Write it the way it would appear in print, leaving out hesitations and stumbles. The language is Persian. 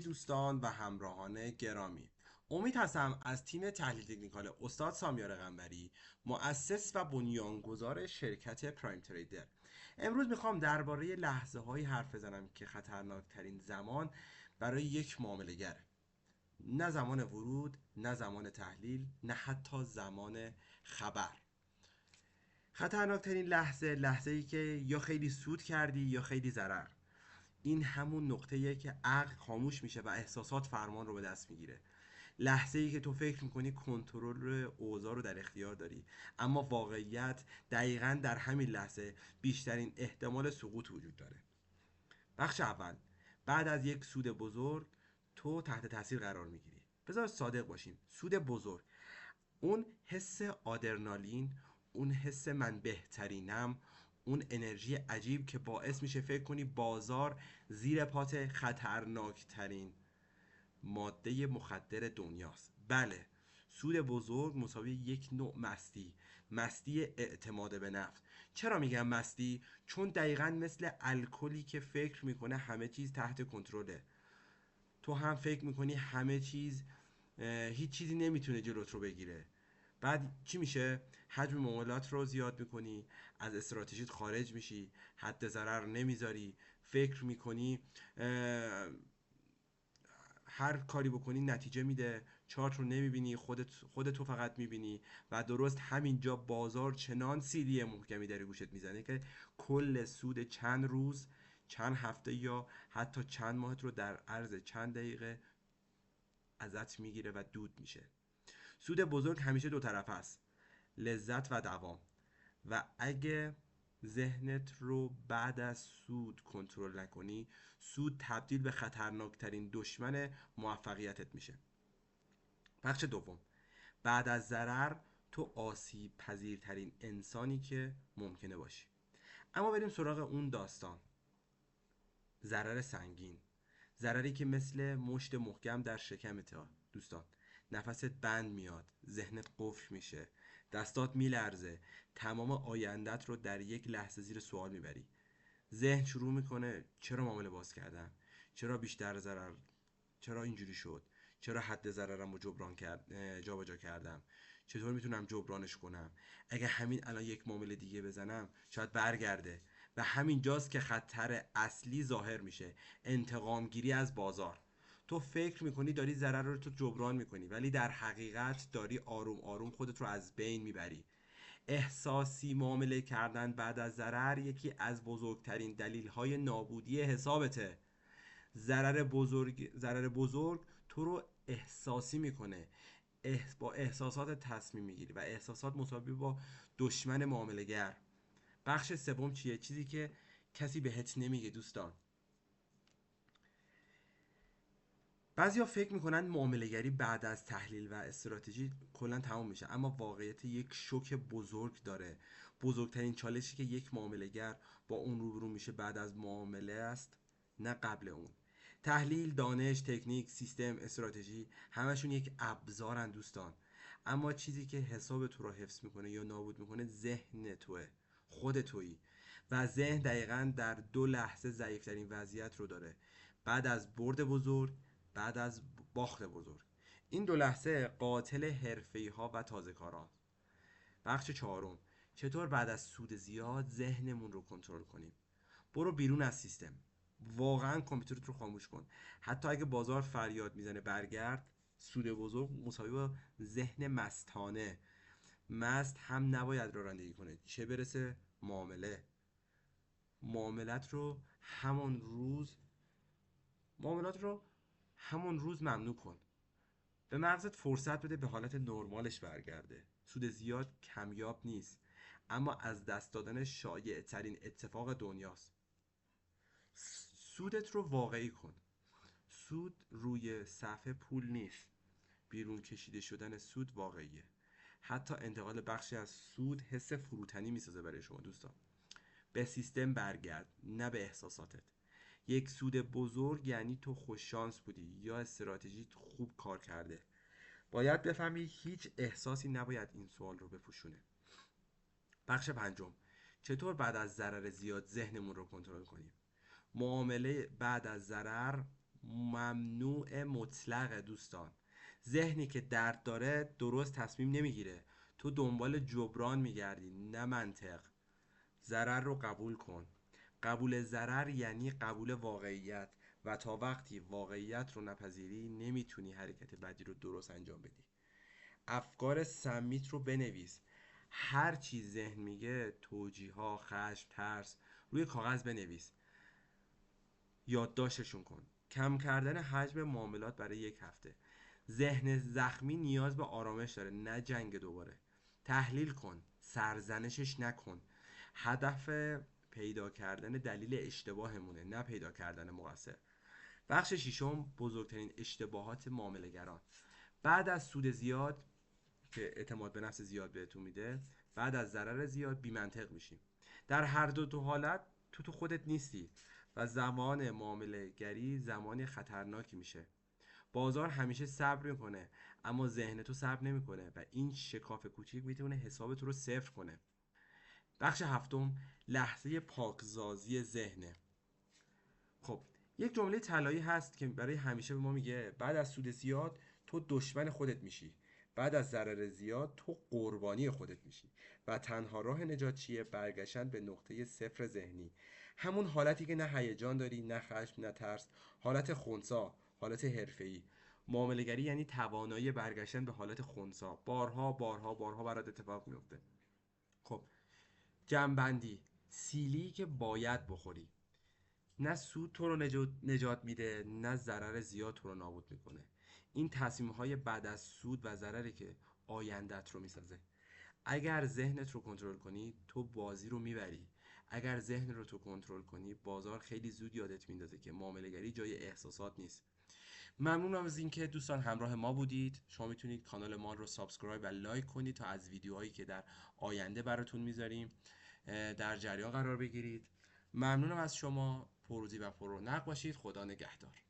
دوستان و همراهان گرامی، امید هستم از تیم تحلیل تکنیکال استاد سامیار قنبری، مؤسس و بنیانگذار شرکت پرایم تریدر. امروز میخوام درباره لحظه هایی حرف بزنم که خطرناکترین زمان برای یک معامله گره. نه زمان ورود، نه زمان تحلیل، نه حتی زمان خبر. خطرناکترین لحظه ای که یا خیلی سود کردی یا خیلی ضرر. این همون نقطه‌ایه که عقل خاموش میشه و احساسات فرمان رو به دست میگیره. لحظه ای که تو فکر میکنی کنترل اوضاع رو در اختیار داری، اما واقعیت دقیقاً در همین لحظه بیشترین احتمال سقوط وجود داره. بخش اول، بعد از یک سود بزرگ تو تحت تاثیر قرار میگیری. بذار صادق باشیم، سود بزرگ، اون حس آدرنالین، اون حس من بهترینم، اون انرژی عجیب که باعث میشه فکر کنی بازار زیر پات خطرناکترین ماده مخدر دنیاست. بله، سود بزرگ مساوی یک نوع مستی اعتماد به نفس. چرا میگم مستی؟ چون دقیقا مثل الکلی که فکر میکنه همه چیز تحت کنترله. تو هم فکر میکنی همه چیز، هیچ چیزی نمیتونه جلوت رو بگیره. بعد چی میشه؟ حجم معاملات رو زیاد میکنی، از استراتژیت خارج میشی، حد ضرر نمیذاری، فکر میکنی هر کاری بکنی نتیجه میده، چارت رو نمیبینی، خودتو فقط میبینی و درست همینجا بازار چنان سیلی محکمی در گوشت میزنه که کل سود چند روز، چند هفته یا حتی چند ماهت رو در عرض چند دقیقه ازت میگیره و دود میشه. سود بزرگ همیشه دو طرفه است، لذت و دوام. و اگه ذهنت رو بعد از سود کنترل نکنی، سود تبدیل به خطرناکترین دشمن موفقیتت میشه. بخش دوم، بعد از ضرر تو آسیب پذیرترین انسانی که ممکنه باشی. اما بریم سراغ اون داستان. ضرر سنگین، ضرری که مثل مشت محکم در شکمت دوستان. نفست بند میاد، ذهنت قفل میشه، دستات میلرزه، تمام آیندت رو در یک لحظه زیر سوال میبری. ذهن شروع میکنه چرا معامله باز کردم، چرا بیشتر ضرر، چرا اینجوری شد، چرا حد ضررم رو جابجا کردم، چطور میتونم جبرانش کنم، اگه همین الان یک معامله دیگه بزنم شاید برگرده. و همین جاست که خطر اصلی ظاهر میشه، انتقام گیری از بازار. تو فکر میکنی داری ضرر رو تو جبران میکنی، ولی در حقیقت داری آروم آروم خودت رو از بین میبری. احساسی معامله کردن بعد از ضرر یکی از بزرگترین دلیل‌های نابودی حسابته. ضرر بزرگ تو رو احساسی میکنه، با احساسات تصمیم میگیری و احساسات مساوی با دشمن معامله‌گر. بخش سوم چیه؟ چیزی که کسی بهت نمیگه دوستان. بعضیا فکر میکنن معامله‌گری بعد از تحلیل و استراتژی کلا تمام میشه، اما واقعیت یک شوک بزرگ داره. بزرگترین چالشی که یک معامله‌گر با اون روبرو میشه بعد از معامله است، نه قبل اون. تحلیل، دانش، تکنیک، سیستم، استراتژی، همشون یک ابزارن دوستان. اما چیزی که حساب تو رو حفظ میکنه یا نابود میکنه ذهن توه، خود تویی. و ذهن دقیقا در 2 لحظه ضعیفترین وضعیت رو داره، بعد از برد بزرگ، بعد از باخت بزرگ. این 2 لحظه قاتل حرفه‌ای ها و تازه کاران. بخش چهارم، چطور بعد از سود زیاد ذهنمون رو کنترل کنیم. برو بیرون از سیستم، واقعا کامپیوترت رو خاموش کن. حتی اگه بازار فریاد میزنه برگرد. سود بزرگ مساوی با ذهن مستانه. مست هم نباید رانندگی کنه، چه برسه معامله. معاملت رو همون روز معاملات رو همون روز ممنوع کن. به مغزت فرصت بده به حالت نرمالش برگرده. سود زیاد کمیاب نیست، اما از دست دادن شایع ترین اتفاق دنیاست. سودت رو واقعی کن. سود روی صفحه پول نیست، بیرون کشیده شدن سود واقعیه. حتی انتقال بخشی از سود حس فروتنی میسازه برای شما دوستان. به سیستم برگرد، نه به احساساتت. یک سود بزرگ یعنی تو خوششانس بودی یا استراتژیت خوب کار کرده. باید بفهمی هیچ احساسی نباید این سوال رو بپوشونه. بخش پنجم، چطور بعد از ضرر زیاد ذهنمون رو کنترل کنیم. معامله بعد از ضرر ممنوع مطلقه دوستان. ذهنی که درد داره درست تصمیم نمیگیره، تو دنبال جبران میگردی نه منطق. ضرر رو قبول کن. قبول ضرر یعنی قبول واقعیت، و تا وقتی واقعیت رو نپذیری نمیتونی حرکت بعدی رو درست انجام بدی. افکار سمیت رو بنویس. هر چی ذهن میگه، توجیه ها، خشم، ترس، روی کاغذ بنویس. یادداشتشون کن. کم کردن حجم معاملات برای 1 هفته. ذهن زخمی نیاز به آرامش داره، نه جنگ دوباره. تحلیل کن، سرزنشش نکن. هدف پیدا کردن دلیل اشتباهمونه، نه پیدا کردن مقصر. بخش ششم، بزرگترین اشتباهات معامله‌گران. بعد از سود زیاد که اعتماد به نفس زیاد بهتون میده، بعد از ضرر زیاد بی منطق میشیم. در هر دو حالت تو خودت نیستی و زمان معامله گری زمان خطرناکی میشه. بازار همیشه صبر میکنه، اما ذهن تو صبر نمیکنه و این شکاف کوچیک میتونه حساب تو رو صفر کنه. بخش هفتم، لحظه پاکزازی ذهنه. خب، یک جمله طلایی هست که برای همیشه به ما میگه بعد از سود زیاد تو دشمن خودت میشی، بعد از ضرر زیاد تو قربانی خودت میشی و تنها راه نجات چیه؟ برگشتن به نقطه صفر ذهنی. همون حالتی که نه هیجان داری، نه خشم، نه ترس. حالت خنثی، حالت حرفه‌ای. معامله‌گری یعنی توانایی برگشتن به حالت خنثی. بارها بارها بارها برات اتفاق میفته. خب، جمع‌بندی: سیلی که باید بخوری. نه سود تو رو نجات میده، نه ضرر زیاد تو رو نابود میکنه. این تصمیم های بعد از سود و ضرری که آیندت رو میسازه. اگر ذهنت رو کنترل کنی تو بازی رو میبری. اگر ذهن رو تو کنترل کنی بازار خیلی زود یادت میندازه که معامله‌گری جای احساسات نیست. ممنونم از اینکه دوستان همراه ما بودید. شما میتونید کانال ما رو سابسکرایب و لایک کنید تا از ویدیوهایی که در آینده براتون میذاریم در جریان قرار بگیرید. ممنونم از شما. پروزی و پرونق باشید. خدا نگهدار.